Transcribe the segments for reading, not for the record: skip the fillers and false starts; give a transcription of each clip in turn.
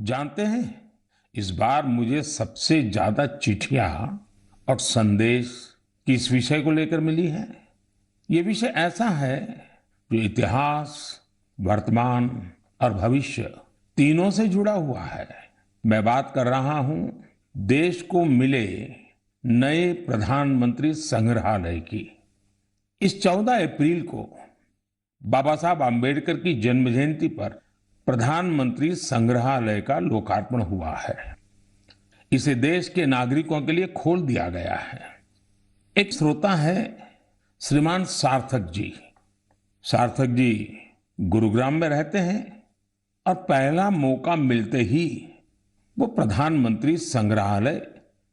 जानते हैं, इस बार मुझे सबसे ज्यादा चिट्ठियां और संदेश किस विषय को लेकर मिली है। ये विषय ऐसा है जो इतिहास, वर्तमान और भविष्य तीनों से जुड़ा हुआ है। मैं बात कर रहा हूं देश को मिले नए प्रधानमंत्री संग्रहालय की। इस 14 अप्रैल को बाबा साहब आम्बेडकर की जन्म जयंती पर प्रधानमंत्री संग्रहालय का लोकार्पण हुआ है। इसे देश के नागरिकों के लिए खोल दिया गया है। एक श्रोता है श्रीमान सार्थक जी। सार्थक जी गुरुग्राम में रहते हैं और पहला मौका मिलते ही वो प्रधानमंत्री संग्रहालय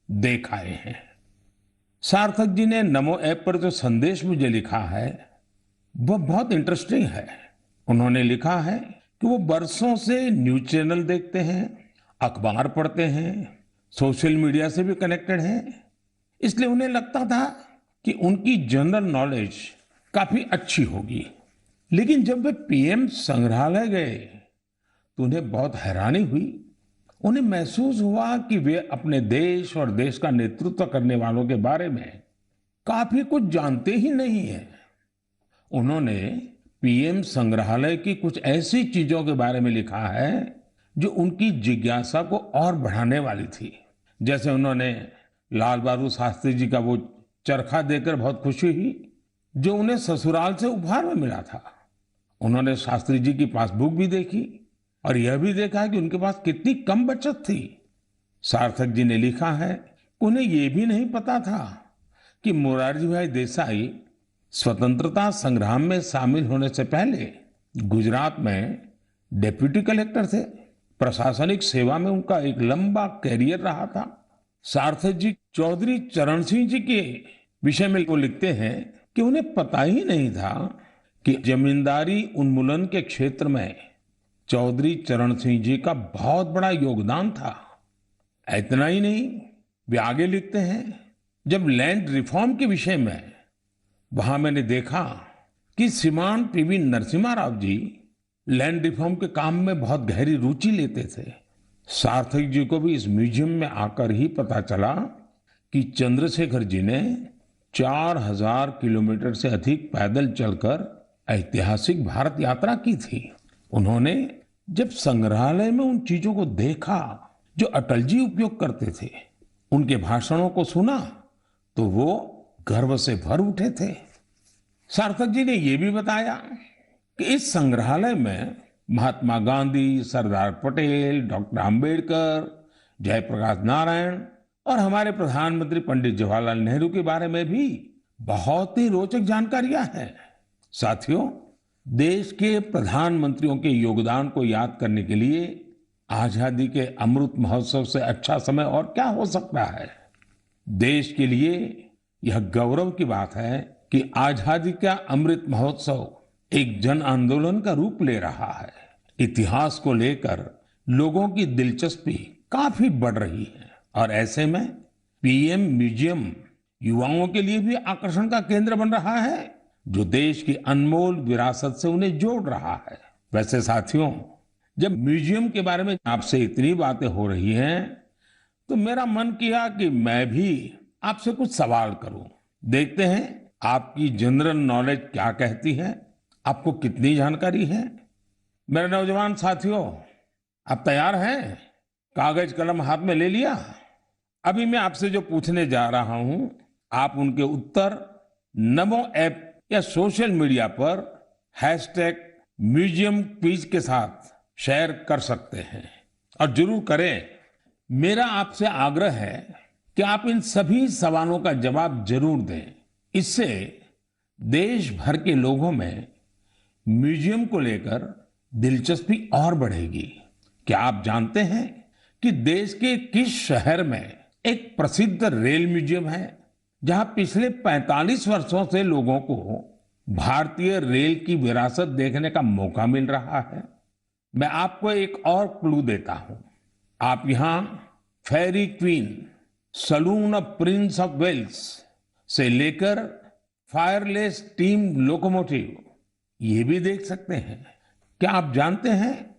देख आए हैं। सार्थक जी ने नमो ऐप पर जो संदेश मुझे लिखा है वह बहुत इंटरेस्टिंग है। उन्होंने लिखा है कि वो बरसों से न्यूज चैनल देखते हैं, अखबार पढ़ते हैं, सोशल मीडिया से भी कनेक्टेड हैं। इसलिए उन्हें लगता था कि उनकी जनरल नॉलेज काफी अच्छी होगी। लेकिन जब वे पीएम संग्रहालय गए तो उन्हें बहुत हैरानी हुई। उन्हें महसूस हुआ कि वे अपने देश और देश का नेतृत्व करने वालों के बारे में काफी कुछ जानते ही नहीं है। उन्होंने पीएम संग्रहालय की कुछ ऐसी चीजों के बारे में लिखा है जो उनकी जिज्ञासा को और बढ़ाने वाली थी। जैसे उन्होंने लाल बहादुर शास्त्री जी का वो चरखा देखकर बहुत खुशी हुई जो उन्हें ससुराल से उपहार में मिला था। उन्होंने शास्त्री जी की पासबुक भी देखी और यह भी देखा कि उनके पास कितनी कम बचत थी। सार्थक जी ने लिखा है उन्हें यह भी नहीं पता था कि मोरारजी भाई देसाई स्वतंत्रता संग्राम में शामिल होने से पहले गुजरात में डिप्टी कलेक्टर थे। प्रशासनिक सेवा में उनका एक लंबा कैरियर रहा था। सार्थक जी चौधरी चरण सिंह जी के विषय में वो लिखते हैं कि उन्हें पता ही नहीं था कि जमींदारी उन्मूलन के क्षेत्र में चौधरी चरण सिंह जी का बहुत बड़ा योगदान था। इतना ही नहीं, वे आगे लिखते हैं जब लैंड रिफॉर्म के विषय में वहां मैंने देखा कि श्रीमान PV Narasimha Rao ji land reform के काम में बहुत गहरी रुचि लेते थे। सार्थक जी को भी इस म्यूजियम में आकर ही पता चला कि चंद्रशेखर जी ने 4000 किलोमीटर से अधिक पैदल चलकर ऐतिहासिक भारत यात्रा की थी। उन्होंने जब संग्रहालय में उन चीजों को देखा जो अटल जी उपयोग करते थे, उनके भाषणों को सुना तो वो गर्व से भर उठे थे। सार्थक जी ने यह भी बताया कि इस संग्रहालय में महात्मा गांधी, सरदार पटेल, डॉक्टर अंबेडकर, जयप्रकाश नारायण और हमारे प्रधानमंत्री पंडित जवाहरलाल नेहरू के बारे में भी बहुत ही रोचक जानकारियां हैं। साथियों, देश के प्रधानमंत्रियों के योगदान को याद करने के लिए आजादी के अमृत महोत्सव से अच्छा समय और क्या हो सकता है। देश के लिए यह गौरव की बात है कि आजादी का अमृत महोत्सव एक जन आंदोलन का रूप ले रहा है। इतिहास को लेकर लोगों की दिलचस्पी काफी बढ़ रही है और ऐसे में पीएम म्यूजियम युवाओं के लिए भी आकर्षण का केंद्र बन रहा है जो देश की अनमोल विरासत से उन्हें जोड़ रहा है। वैसे साथियों, जब म्यूजियम के बारे में आपसे इतनी बातें हो रही हैं तो मेरा मन किया कि मैं भी आपसे कुछ सवाल करूं। देखते हैं आपकी जनरल नॉलेज क्या कहती है, आपको कितनी जानकारी है। मेरे नौजवान साथियों, आप तैयार हैं? कागज कलम हाथ में ले लिया? अभी मैं आपसे जो पूछने जा रहा हूं, आप उनके उत्तर नमो ऐप या सोशल मीडिया पर #म्यूजियम क्विज के साथ शेयर कर सकते हैं और जरूर करें। मेरा आपसे आग्रह है कि आप इन सभी सवालों का जवाब जरूर दें। इससे देश भर के लोगों में म्यूजियम को लेकर दिलचस्पी और बढ़ेगी। क्या आप जानते हैं कि देश के किस शहर में एक प्रसिद्ध रेल म्यूजियम है जहां पिछले 45 वर्षों से लोगों को भारतीय रेल की विरासत देखने का मौका मिल रहा है? मैं आपको एक और क्लू देता हूं। आप यहां fairy queen, saloon of prince of Wales से लेकर फायरलेस स्टीम लोकोमोटिव ये भी देख सकते हैं। क्या आप जानते हैं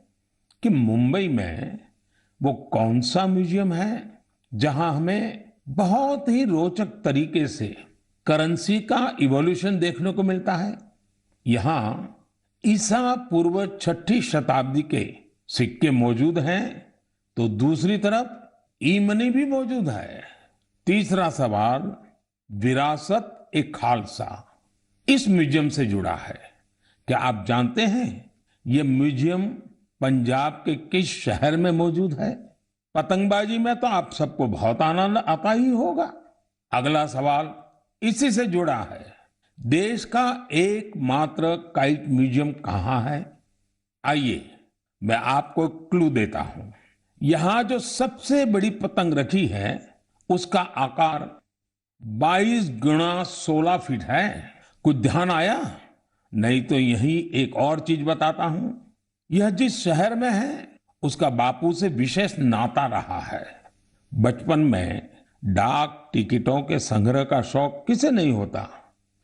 कि मुंबई में वो कौन सा म्यूजियम है जहां हमें बहुत ही रोचक तरीके से करेंसी का इवोल्यूशन देखने को मिलता है? यहाँ ईसा पूर्व छठी शताब्दी के सिक्के मौजूद हैं, तो दूसरी तरफ ई मनी भी मौजूद है। तीसरा सवाल, विरासत ए खालसा इस म्यूजियम से जुड़ा है। क्या आप जानते हैं ये म्यूजियम पंजाब के किस शहर में मौजूद है? पतंगबाजी में तो आप सबको बहुत आनंद आता ही होगा। अगला सवाल इसी से जुड़ा है। देश का एकमात्र काइट म्यूजियम कहाँ है? आइए मैं आपको क्लू देता हूं। यहां जो सबसे बड़ी पतंग रखी है उसका आकार 22 गुणा 16 फीट है। कुछ ध्यान आया? नहीं तो यही एक और चीज बताता हूं। यह जिस शहर में है उसका बापू से विशेष नाता रहा है। बचपन में डाक टिकटों के संग्रह का शौक किसे नहीं होता,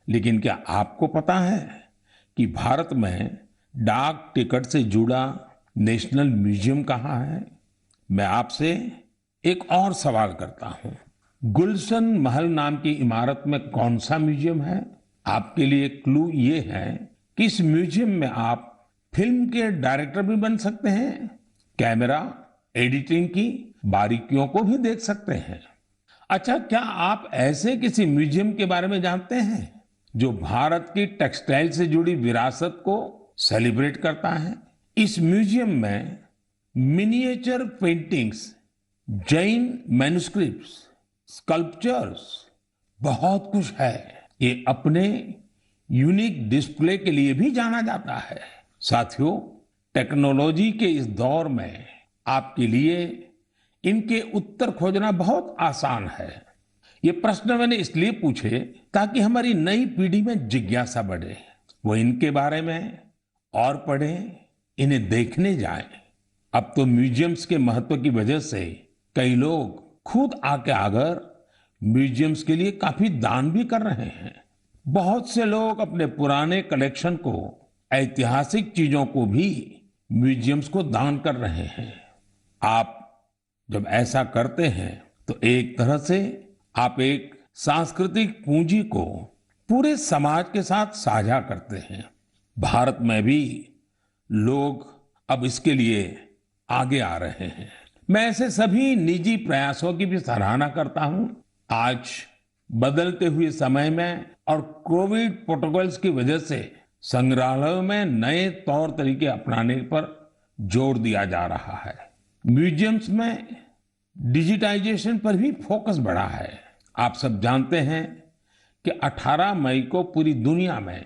लेकिन क्या आपको पता है कि भारत में डाक टिकट से जुड़ा नेशनल म्यूजियम कहाँ है? मैं आपसे एक और सवाल करता हूं। गुलशन महल नाम की इमारत में कौन सा म्यूजियम है? आपके लिए क्लू ये है कि इस म्यूजियम में आप फिल्म के डायरेक्टर भी बन सकते हैं, कैमरा एडिटिंग की बारीकियों को भी देख सकते हैं। अच्छा, क्या आप ऐसे किसी म्यूजियम के बारे में जानते हैं जो भारत की टेक्सटाइल से जुड़ी विरासत को सेलिब्रेट करता है? इस म्यूजियम में miniature paintings, Jain manuscripts, sculptures, बहुत कुछ है। ये अपने यूनिक डिस्प्ले के लिए भी जाना जाता है। साथियों, टेक्नोलॉजी के इस दौर में आपके लिए इनके उत्तर खोजना बहुत आसान है। ये प्रश्न मैंने इसलिए पूछे ताकि हमारी नई पीढ़ी में जिज्ञासा बढ़े, वो इनके बारे में और पढ़ें, इन्हें देखने जाएं। अब तो म्यूजियम्स के महत्व की वजह से कई लोग खुद आके आकर म्यूजियम्स के लिए काफी दान भी कर रहे हैं। बहुत से लोग अपने पुराने कलेक्शन को, ऐतिहासिक चीजों को भी म्यूजियम्स को दान कर रहे हैं। आप जब ऐसा करते हैं तो एक तरह से आप एक सांस्कृतिक पूंजी को पूरे समाज के साथ साझा करते हैं। भारत में भी लोग अब इसके लिए आगे आ रहे हैं। मैं ऐसे सभी निजी प्रयासों की भी सराहना करता हूं। आज बदलते हुए समय में और कोविड प्रोटोकॉल्स की वजह से संग्रहालयों में नए तौर तरीके अपनाने पर जोर दिया जा रहा है। म्यूजियम्स में डिजिटाइजेशन पर भी फोकस बढ़ा है। आप सब जानते हैं कि 18 मई को पूरी दुनिया में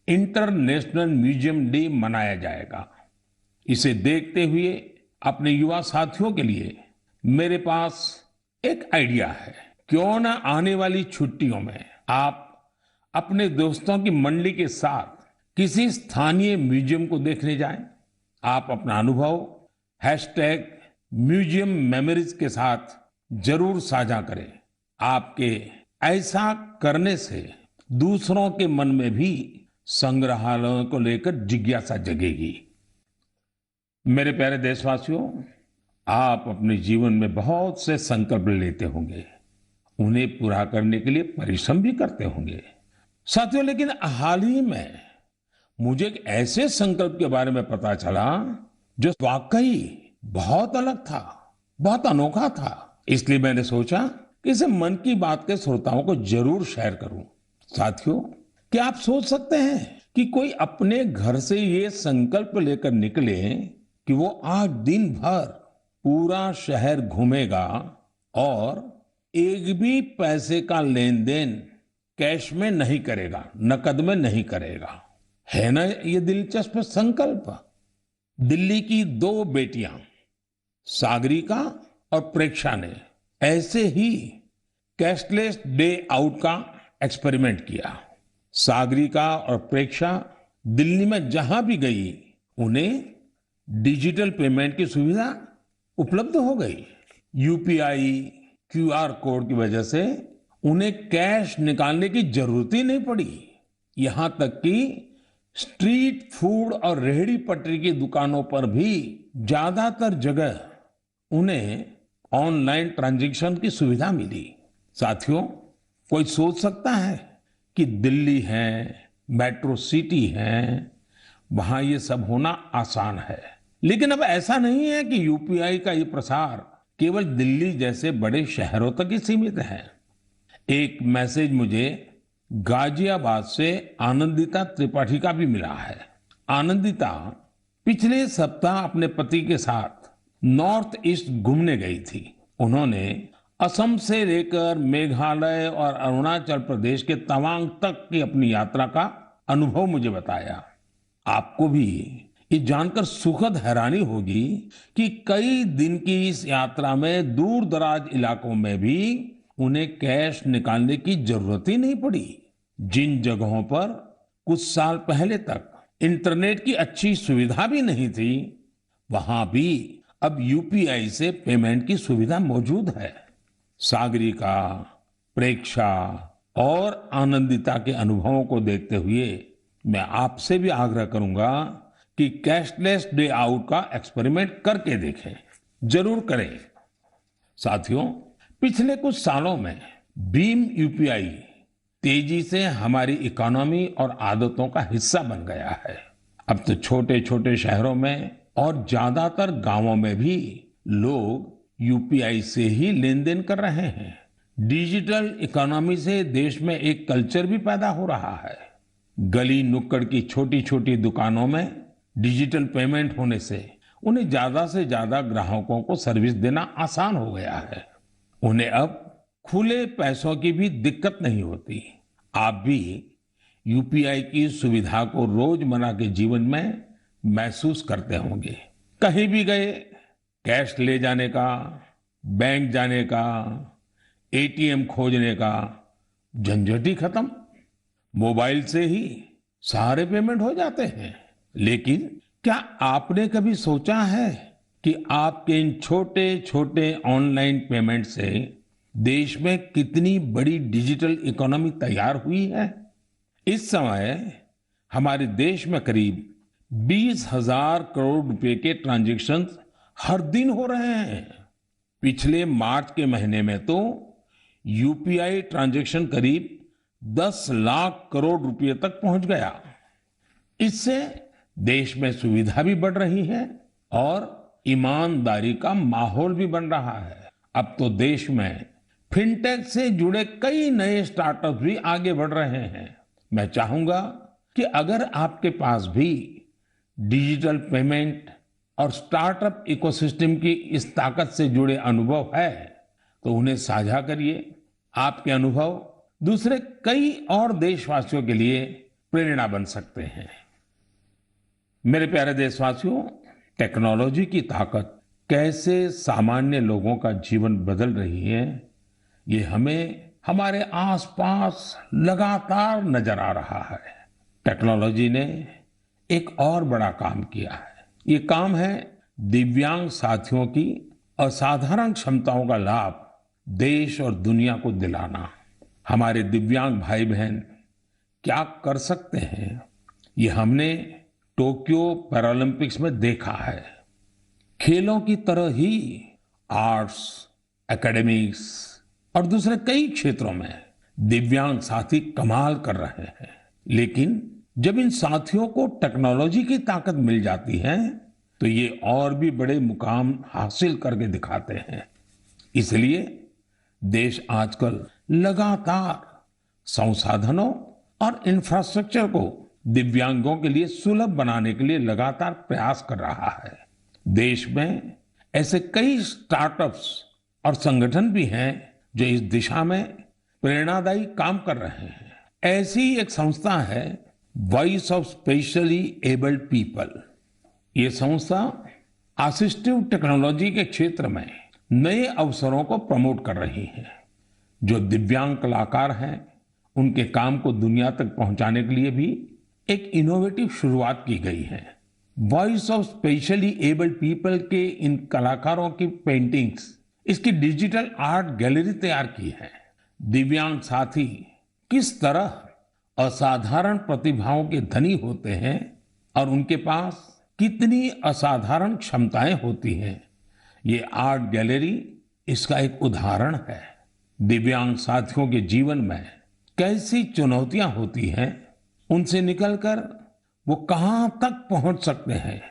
इंटरनेशनल म्यूजियम डे मनाया जाएगा। इसे देखते हुए अपने युवा साथियों के लिए मेरे पास एक आइडिया है। क्यों ना आने वाली छुट्टियों में आप अपने दोस्तों की मंडली के साथ किसी स्थानीय म्यूजियम को देखने जाएं। आप अपना अनुभव #म्यूजियम मेमोरीज के साथ जरूर साझा करें। आपके ऐसा करने से दूसरों के मन में भी संग्रहालयों को लेकर जिज्ञासा जगेगी। मेरे प्यारे देशवासियों, आप अपने जीवन में बहुत से संकल्प लेते होंगे, उन्हें पूरा करने के लिए परिश्रम भी करते होंगे साथियों। लेकिन हाल ही में मुझे एक ऐसे संकल्प के बारे में पता चला जो वाकई बहुत अलग था, बहुत अनोखा था। इसलिए मैंने सोचा कि इसे मन की बात के श्रोताओं को जरूर शेयर करूं। साथियों, क्या आप सोच सकते हैं कि कोई अपने घर से ये संकल्प लेकर निकले कि वो आज दिन भर पूरा शहर घूमेगा और एक भी पैसे का लेन देन कैश में नहीं करेगा, नकद में नहीं करेगा। है ना ये दिलचस्प संकल्प? दिल्ली की 2 बेटियां सागरिका और प्रेक्षा ने ऐसे ही कैशलेस डे आउट का एक्सपेरिमेंट किया। सागरिका और प्रेक्षा दिल्ली में जहां भी गई उन्हें डिजिटल पेमेंट की सुविधा उपलब्ध हो गई। यूपीआई QR कोड की वजह से उन्हें कैश निकालने की जरूरत ही नहीं पड़ी। यहां तक कि स्ट्रीट फूड और रेहड़ी पटरी की दुकानों पर भी ज्यादातर जगह उन्हें ऑनलाइन ट्रांजैक्शन की सुविधा मिली। साथियों, कोई सोच सकता है कि दिल्ली है, मेट्रो सिटी है, वहां ये सब होना आसान है। लेकिन अब ऐसा नहीं है कि यूपीआई का ये प्रसार केवल दिल्ली जैसे बड़े शहरों तक ही सीमित है। एक मैसेज मुझे गाजियाबाद से आनंदिता त्रिपाठी का भी मिला है। आनंदिता पिछले सप्ताह अपने पति के साथ नॉर्थ ईस्ट घूमने गई थी। उन्होंने असम से लेकर मेघालय और अरुणाचल प्रदेश के तवांग तक की अपनी यात्रा का अनुभव मुझे बताया। आपको भी ये जानकर सुखद हैरानी होगी कि कई दिन की इस यात्रा में दूर दराज इलाकों में भी उन्हें कैश निकालने की जरूरत ही नहीं पड़ी। जिन जगहों पर कुछ साल पहले तक इंटरनेट की अच्छी सुविधा भी नहीं थी, वहां भी अब यूपीआई से पेमेंट की सुविधा मौजूद है। सागरिका, प्रेक्षा और आनंदिता के अनुभवों को देखते हुए मैं आपसे भी आग्रह करूंगा कि कैशलेस डे आउट का एक्सपेरिमेंट करके देखें। जरूर करें। साथियों, पिछले कुछ सालों में भीम यूपीआई तेजी से हमारी इकोनॉमी और आदतों का हिस्सा बन गया है। अब तो छोटे छोटे शहरों में और ज्यादातर गांवों में भी लोग यूपीआई से ही लेन देन कर रहे हैं। डिजिटल इकोनॉमी से देश में एक कल्चर भी पैदा हो रहा है। गली नुक्कड़ की छोटी छोटी दुकानों में डिजिटल पेमेंट होने से उन्हें ज्यादा से ज्यादा ग्राहकों को सर्विस देना आसान हो गया है। उन्हें अब खुले पैसों की भी दिक्कत नहीं होती। आप भी यूपीआई की सुविधा को रोजमर्रा के जीवन में महसूस करते होंगे। कहीं भी गए, कैश ले जाने का, बैंक जाने का, एटीएम खोजने का झंझट ही खत्म। मोबाइल से ही सारे पेमेंट हो जाते हैं। लेकिन क्या आपने कभी सोचा है कि आपके इन छोटे छोटे ऑनलाइन पेमेंट से देश में कितनी बड़ी डिजिटल इकोनॉमी तैयार हुई है? इस समय हमारे देश में करीब 20,000 करोड़ रुपए के ट्रांजैक्शन हर दिन हो रहे हैं। पिछले मार्च के महीने में तो यूपीआई ट्रांजैक्शन करीब 10 लाख करोड़ रुपए तक पहुंच गया। इससे देश में सुविधा भी बढ़ रही है और ईमानदारी का माहौल भी बन रहा है। अब तो देश में फिनटेक से जुड़े कई नए स्टार्टअप भी आगे बढ़ रहे हैं। मैं चाहूंगा कि अगर आपके पास भी डिजिटल पेमेंट और स्टार्टअप इकोसिस्टम की इस ताकत से जुड़े अनुभव है तो उन्हें साझा करिए। आपके अनुभव दूसरे कई और देशवासियों के लिए प्रेरणा बन सकते हैं। मेरे प्यारे देशवासियों, टेक्नोलॉजी की ताकत कैसे सामान्य लोगों का जीवन बदल रही है, ये हमें हमारे आसपास लगातार नजर आ रहा है। टेक्नोलॉजी ने एक और बड़ा काम किया है। ये काम है दिव्यांग साथियों की असाधारण क्षमताओं का लाभ देश और दुनिया को दिलाना। हमारे दिव्यांग भाई बहन क्या कर सकते हैं, ये हमने टोक्यो पैरालंपिक्स में देखा है। खेलों की तरह ही आर्ट्स, एकेडमिक्स और दूसरे कई क्षेत्रों में दिव्यांग साथी कमाल कर रहे हैं। लेकिन जब इन साथियों को टेक्नोलॉजी की ताकत मिल जाती है तो ये और भी बड़े मुकाम हासिल करके दिखाते हैं। इसलिए देश आजकल लगातार संसाधनों और इंफ्रास्ट्रक्चर को दिव्यांगों के लिए सुलभ बनाने के लिए लगातार प्रयास कर रहा है। देश में ऐसे कई स्टार्टअप्स और संगठन भी हैं जो इस दिशा में प्रेरणादायी काम कर रहे हैं। ऐसी एक संस्था है voice of specially abled people. ये संस्था असिस्टिव टेक्नोलॉजी के क्षेत्र में नए अवसरों को प्रमोट कर रही है। जो दिव्यांग कलाकार हैं, उनके काम को दुनिया तक पहुंचाने के लिए भी एक इनोवेटिव शुरुआत की गई है। Voice of specially abled people के इन कलाकारों की पेंटिंग्स, इसकी डिजिटल आर्ट गैलरी तैयार की है। दिव्यांग साथी किस तरह असाधारण प्रतिभाओं के धनी होते हैं और उनके पास कितनी असाधारण क्षमताएं होती हैं, ये आर्ट गैलरी इसका एक उदाहरण है। दिव्यांग साथियों के जीवन में कैसी चुनौतियां होती हैं, उनसे निकलकर वो कहां तक पहुंच सकते हैं,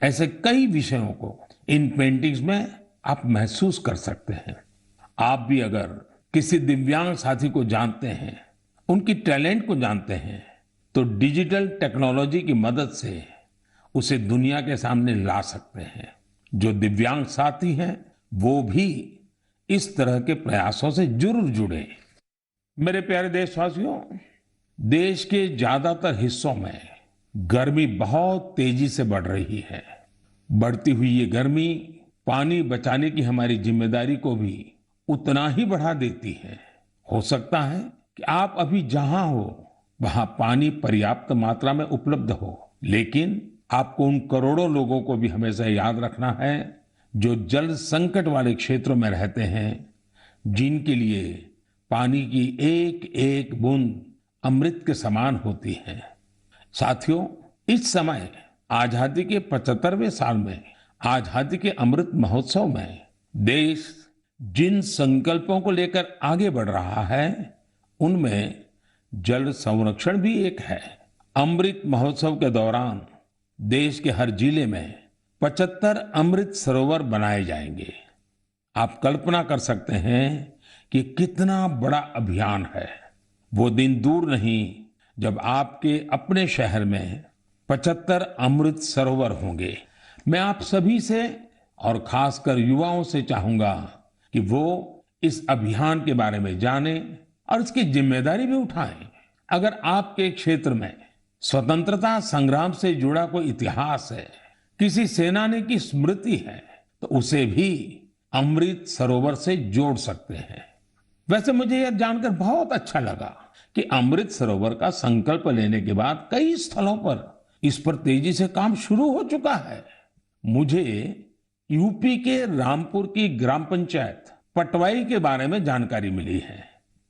ऐसे कई विषयों को इन पेंटिंग्स में आप महसूस कर सकते हैं। आप भी अगर किसी दिव्यांग साथी को जानते हैं, उनकी टैलेंट को जानते हैं, तो डिजिटल टेक्नोलॉजी की मदद से उसे दुनिया के सामने ला सकते हैं। जो दिव्यांग साथी हैं, वो भी इस तरह के प्रयासों से जरूर जुड़े। मेरे प्यारे देशवासियों, देश के ज्यादातर हिस्सों में गर्मी बहुत तेजी से बढ़ रही है। बढ़ती हुई ये गर्मी पानी बचाने की हमारी जिम्मेदारी को भी उतना ही बढ़ा देती है। हो सकता है कि आप अभी जहां हो वहां पानी पर्याप्त मात्रा में उपलब्ध हो, लेकिन आपको उन करोड़ों लोगों को भी हमेशा याद रखना है जो जल संकट वाले क्षेत्रों में रहते हैं, जिनके लिए पानी की एक एक बूंद अमृत के समान होती है। साथियों, इस समय आजादी के 75वें साल में आजादी के अमृत महोत्सव में देश जिन संकल्पों को लेकर आगे बढ़ रहा है, उनमें जल संरक्षण भी एक है। अमृत महोत्सव के दौरान देश के हर जिले में 75 अमृत सरोवर बनाए जाएंगे। आप कल्पना कर सकते हैं कि कितना बड़ा अभियान है। वो दिन दूर नहीं जब आपके अपने शहर में 75 अमृत सरोवर होंगे। मैं आप सभी से और खासकर युवाओं से चाहूंगा कि वो इस अभियान के बारे में जानें और इसकी जिम्मेदारी भी उठाएं। अगर आपके क्षेत्र में स्वतंत्रता संग्राम से जुड़ा कोई इतिहास है, किसी सेनानी की स्मृति है, तो उसे भी अमृत सरोवर से जोड़ सकते हैं। वैसे मुझे यह जानकर बहुत अच्छा लगा कि अमृत सरोवर का संकल्प लेने के बाद कई स्थलों पर इस पर तेजी से काम शुरू हो चुका है। मुझे यूपी के रामपुर की ग्राम पंचायत पटवाई के बारे में जानकारी मिली है।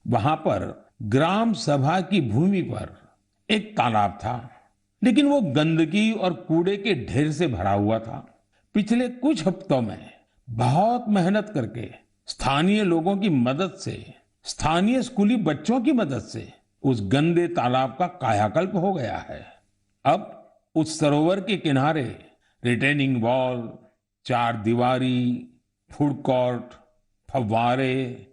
वहां पर ग्राम सभा की भूमि पर एक तालाब था, लेकिन वो गंदगी और कूड़े के ढेर से भरा हुआ था। पिछले कुछ हफ्तों में बहुत मेहनत करके स्थानीय लोगों की मदद से, स्थानीय स्कूली बच्चों की मदद से उस गंदे तालाब का कायाकल्प हो गया है। अब उस सरोवर के किनारे रिटेनिंग वॉल, चार दीवारी, फूड कोर्ट, फव्वारे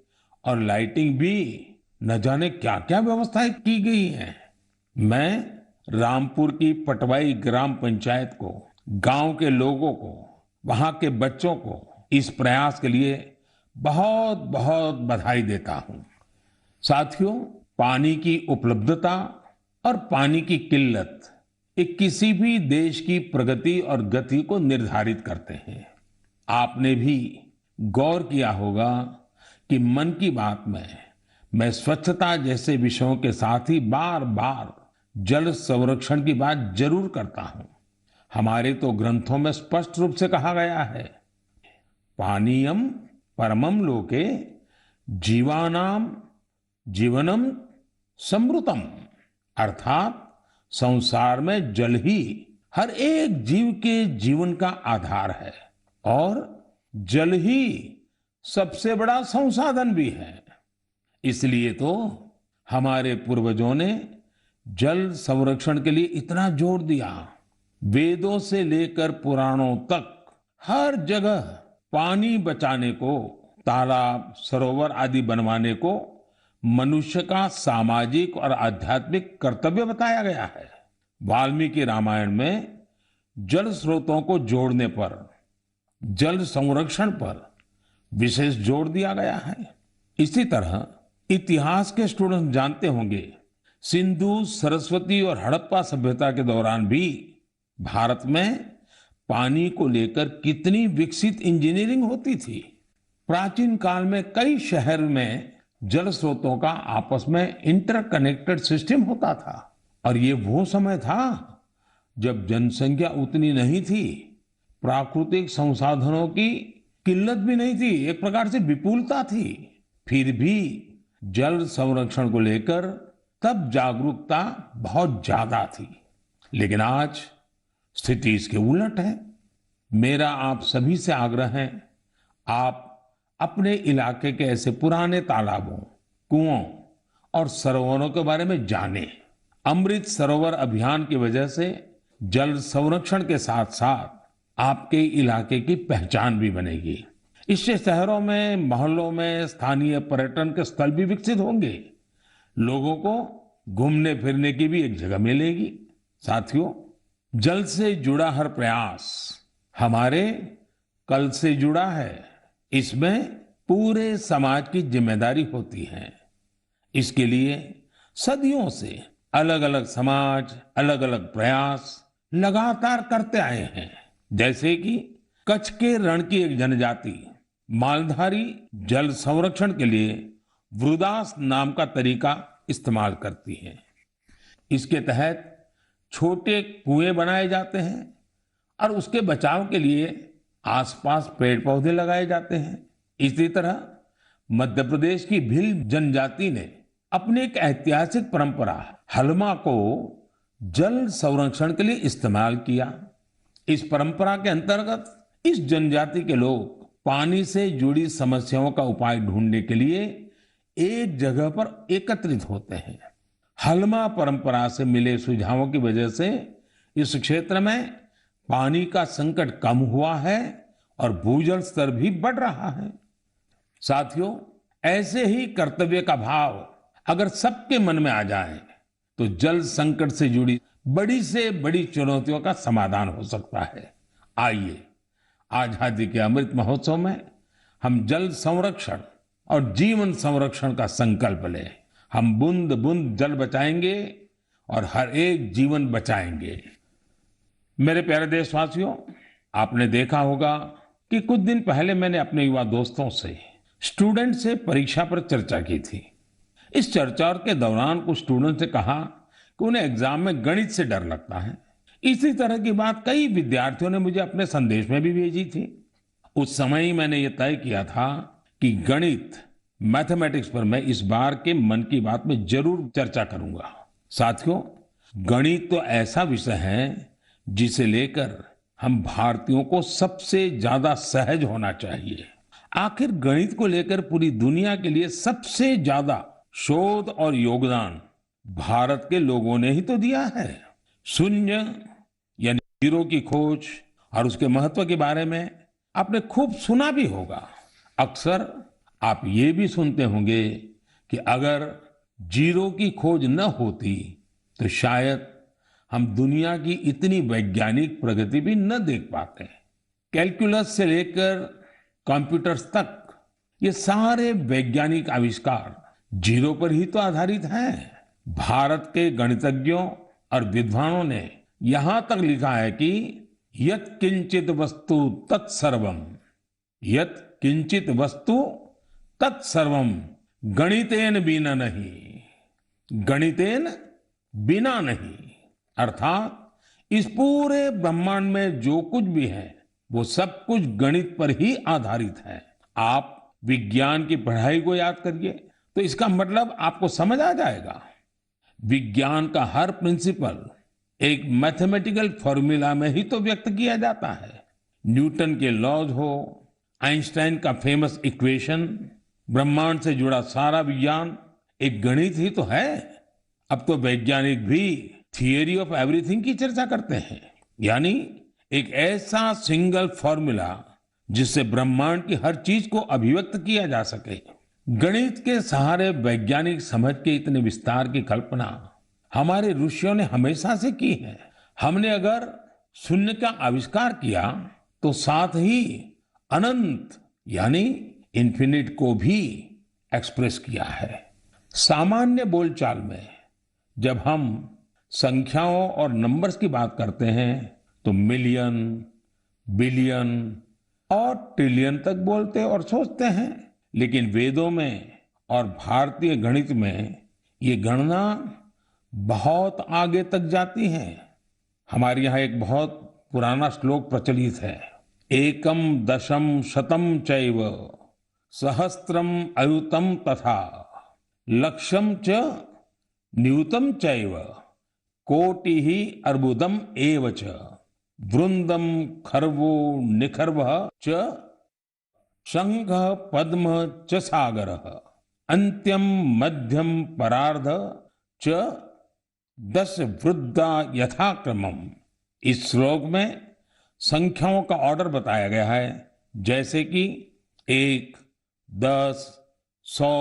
और लाइटिंग भी न जाने क्या क्या व्यवस्थाएं की गई हैं। मैं रामपुर की पटवाई ग्राम पंचायत को, गांव के लोगों को, वहां के बच्चों को इस प्रयास के लिए बहुत बहुत बधाई देता हूं। साथियों, पानी की उपलब्धता और पानी की किल्लत ये किसी भी देश की प्रगति और गति को निर्धारित करते हैं। आपने भी गौर किया होगा कि मन की बात में मैं स्वच्छता जैसे विषयों के साथ ही बार बार जल संरक्षण की बात जरूर करता हूं। हमारे तो ग्रंथों में स्पष्ट रूप से कहा गया है, पानीयम परमम लोके जीवानाम जीवनम समृतम, अर्थात संसार में जल ही हर एक जीव के जीवन का आधार है और जल ही सबसे बड़ा संसाधन भी है। इसलिए तो हमारे पूर्वजों ने जल संरक्षण के लिए इतना जोर दिया। वेदों से लेकर पुराणों तक हर जगह पानी बचाने को, तालाब, सरोवर आदि बनवाने को मनुष्य का सामाजिक और आध्यात्मिक कर्तव्य बताया गया है। वाल्मीकि रामायण में जल स्रोतों को जोड़ने पर, जल संरक्षण पर विशेष जोर दिया गया है। इसी तरह इतिहास के स्टूडेंट जानते होंगे, सिंधु, सरस्वती और हड़प्पा सभ्यता के दौरान भी भारत में पानी को लेकर कितनी विकसित इंजीनियरिंग होती थी। प्राचीन काल में कई शहर में जल स्रोतों का आपस में इंटरकनेक्टेड सिस्टम होता था और ये वो समय था जब जनसंख्या उतनी नहीं थी, प्राकृतिक संसाधनों की किल्लत भी नहीं थी, एक प्रकार से विपुलता थी। फिर भी जल संरक्षण को लेकर तब जागरूकता बहुत ज्यादा थी। लेकिन आज स्थिति इसके उलट है। मेरा आप सभी से आग्रह है आप अपने इलाके के ऐसे पुराने तालाबों, कुओं और सरोवरों के बारे में जानें। अमृत सरोवर अभियान की वजह से जल संरक्षण के साथ साथ आपके इलाके की पहचान भी बनेगी। इससे शहरों में, मोहल्लों में स्थानीय पर्यटन के स्थल भी विकसित होंगे। लोगों को घूमने फिरने की भी एक जगह मिलेगी। साथियों, जल से जुड़ा हर प्रयास हमारे कल से जुड़ा है। इसमें पूरे समाज की जिम्मेदारी होती है। इसके लिए सदियों से अलग अलग समाज, अलग अलग प्रयास लगातार करते आए हैं। जैसे कि कच्छ के रण की एक जनजाति मालधारी जल संरक्षण के लिए वृदास नाम का तरीका इस्तेमाल करती है। इसके तहत छोटे कुएं बनाए जाते हैं और उसके बचाव के लिए आसपास पेड़ पौधे लगाए जाते हैं। इसी तरह मध्य प्रदेश की भील जनजाति ने अपनी एक ऐतिहासिक परंपरा हलमा को जल संरक्षण के लिए इस्तेमाल किया। इस परंपरा के अंतर्गत इस जनजाति के लोग पानी से जुड़ी समस्याओं का उपाय ढूंढने के लिए एक जगह पर एकत्रित होते हैं। हलमा परंपरा से मिले सुझावों की वजह से इस क्षेत्र में पानी का संकट कम हुआ है और भूजल स्तर भी बढ़ रहा है। साथियों, ऐसे ही कर्तव्य का भाव अगर सबके मन में आ जाए तो जल संकट से जुड़ी बड़ी से बड़ी चुनौतियों का समाधान हो सकता है। आइए, आजादी के अमृत महोत्सव में हम जल संरक्षण और जीवन संरक्षण का संकल्प लें। हम बूंद बूंद जल बचाएंगे और हर एक जीवन बचाएंगे। मेरे प्यारे देशवासियों, आपने देखा होगा कि कुछ दिन पहले मैंने अपने युवा दोस्तों से, स्टूडेंट से परीक्षा पर चर्चा की थी। इस चर्चा के दौरान कुछ स्टूडेंट से कहा कि उन्हें एग्जाम में गणित से डर लगता है। इसी तरह की बात कई विद्यार्थियों ने मुझे अपने संदेश में भी भेजी थी। उस समय ही मैंने ये तय किया था कि गणित, मैथमेटिक्स पर मैं इस बार के मन की बात में जरूर चर्चा करूंगा। साथियों, गणित तो ऐसा विषय है जिसे लेकर हम भारतीयों को सबसे ज्यादा सहज होना चाहिए। आखिर गणित को लेकर पूरी दुनिया के लिए सबसे ज्यादा शोध और योगदान भारत के लोगों ने ही तो दिया है। शून्य यानी जीरो की खोज और उसके महत्व के बारे में आपने खूब सुना भी होगा। अक्सर आप ये भी सुनते होंगे कि अगर जीरो की खोज न होती तो शायद हम दुनिया की इतनी वैज्ञानिक प्रगति भी न देख पाते। कैलकुलस से लेकर कंप्यूटर्स तक ये सारे वैज्ञानिक आविष्कार जीरो पर ही तो आधारित हैं। भारत के गणितज्ञों और विद्वानों ने यहां तक लिखा है कि यत् किंचित वस्तु तत्सर्वम, यत् किंचित वस्तु तत्सर्वम गणितेन बिना नहीं, गणितेन बिना नहीं। अर्थात इस पूरे ब्रह्मांड में जो कुछ भी है वो सब कुछ गणित पर ही आधारित है। आप विज्ञान की पढ़ाई को याद करिए तो इसका मतलब आपको समझ आ जाएगा। विज्ञान का हर प्रिंसिपल एक मैथमेटिकल फॉर्मूला में ही तो व्यक्त किया जाता है। न्यूटन के लॉज हो, आइंस्टाइन का फेमस इक्वेशन, ब्रह्मांड से जुड़ा सारा विज्ञान एक गणित ही तो है। अब तो वैज्ञानिक भी थियरी ऑफ एवरीथिंग की चर्चा करते हैं, यानी एक ऐसा सिंगल फॉर्मूला जिससे ब्रह्मांड की हर चीज को अभिव्यक्त किया जा सके। गणित के सहारे वैज्ञानिक समझ के इतने विस्तार की कल्पना हमारे ऋषियों ने हमेशा से की है। हमने अगर शून्य का आविष्कार किया तो साथ ही अनंत यानी इन्फिनिट को भी एक्सप्रेस किया है। सामान्य बोलचाल में जब हम संख्याओं और नंबर्स की बात करते हैं तो मिलियन, बिलियन और ट्रिलियन तक बोलते और सोचते हैं, लेकिन वेदों में और भारतीय गणित में ये गणना बहुत आगे तक जाती है। हमारे यहाँ एक बहुत पुराना श्लोक प्रचलित है, एकम दशम शतम चैव सहस्त्रम अयुतम तथा लक्षम च न्यूतम चैव कोटि ही अर्बुदम एव च वृंदम खर्वो निखर्व च शंख पद्म च सागर अंत्यम मध्यम परार्ध च दश वृद्धा यथाक्रमम। इस श्लोक में संख्याओं का ऑर्डर बताया गया है, जैसे कि 1, 10, 100,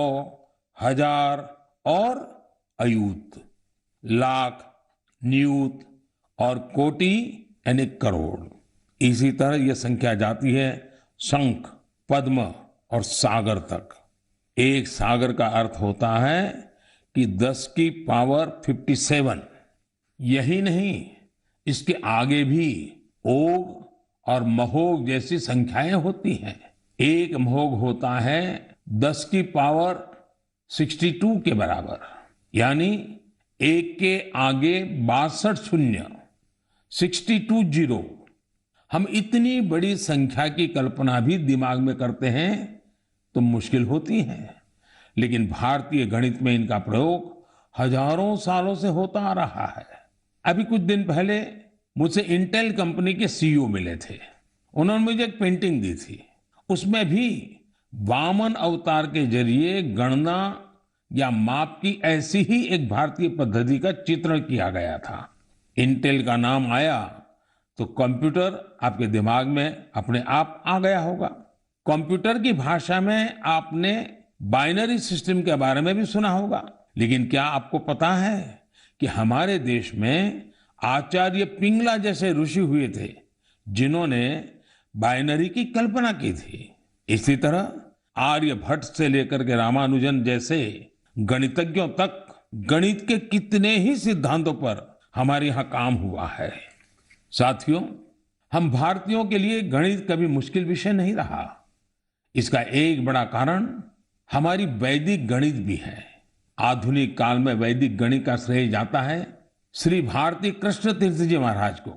1000 और अयूत, लाख, नियूत और कोटि यानी करोड़। इसी तरह यह संख्या जाती है शंख, पद्म और सागर तक। एक सागर का अर्थ होता है कि 10 की पावर 57। यही नहीं, इसके आगे भी ओघ और महोघ जैसी संख्याएं होती हैं। एक महोघ होता है 10 की पावर 62 के बराबर, यानी एक के आगे 62 शून्य, 62 जीरो। हम इतनी बड़ी संख्या की कल्पना भी दिमाग में करते हैं तो मुश्किल होती है, लेकिन भारतीय गणित में इनका प्रयोग हजारों सालों से होता आ रहा है। अभी कुछ दिन पहले मुझसे इंटेल कंपनी के सीईओ मिले थे। उन्होंने मुझे एक पेंटिंग दी थी, उसमें भी वामन अवतार के जरिए गणना या माप की ऐसी ही एक भारतीय पद्धति का चित्रण किया गया था। इंटेल का नाम आया तो कंप्यूटर आपके दिमाग में अपने आप आ गया होगा। कंप्यूटर की भाषा में आपने बाइनरी सिस्टम के बारे में भी सुना होगा, लेकिन क्या आपको पता है कि हमारे देश में आचार्य पिंगला जैसे ऋषि हुए थे जिन्होंने बाइनरी की कल्पना की थी। इसी तरह आर्यभट्ट से लेकर के रामानुजन जैसे गणितज्ञों तक गणित के कितने ही सिद्धांतों पर हमारे यहाँ काम हुआ है। साथियों, हम भारतीयों के लिए गणित कभी मुश्किल विषय नहीं रहा। इसका एक बड़ा कारण हमारी वैदिक गणित भी है। आधुनिक काल में वैदिक गणित का श्रेय जाता है श्री भारती कृष्ण तीर्थ जी महाराज को।